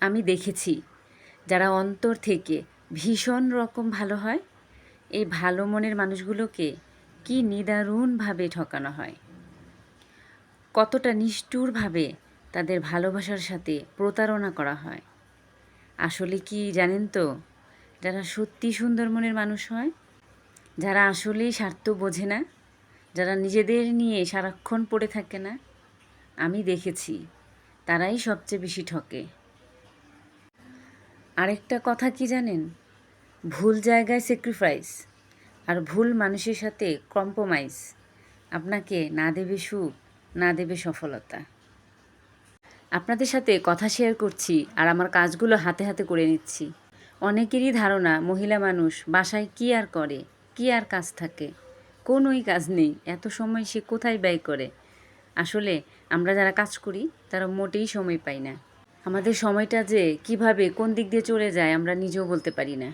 আমি দেখেছি যারা অন্তর থেকে ভীষণ রকম ভালো হয়, এই ভালো মনের মানুষগুলোকে কি নিদারুণভাবে ঠকানো হয়, কতটা নিষ্ঠুরভাবে তাদের ভালোবাসার সাথে প্রতারণা করা হয়। আসলে কি জানেন তো, যারা সত্যি সুন্দর মনের মানুষ হয়, যারা আসলেই স্বার্থ বোঝে না, যারা নিজেদের নিয়ে সারাক্ষণ পড়ে থাকে না, আমি দেখেছি তারাই সবচেয়ে বেশি ঠকে। আরেকটা কথা কি জানেন, ভুল জায়গায় স্যাক্রিফাইস আর ভুল মানুষের সাথে কম্প্রোমাইজ আপনাকে না দেবে সুখ, না দেবে সফলতা। আপনাদের সাথে কথা শেয়ার করছি আর আমার কাজগুলো হাতে হাতে করে নিচ্ছি। অনেকেরই ধারণা মহিলা মানুষ বাসায় কি আর করে, কি আর কাজ থাকে, কোনোই কাজ নেই, এত সময় সে কোথায় ব্যয় করে। আসলে আমরা যারা কাজ করি তারা মোটেই সময় পাই না। আমাদের সময়টা যে কিভাবে কোন দিক দিয়ে চলে যায় আমরা নিজেও বলতে পারি না।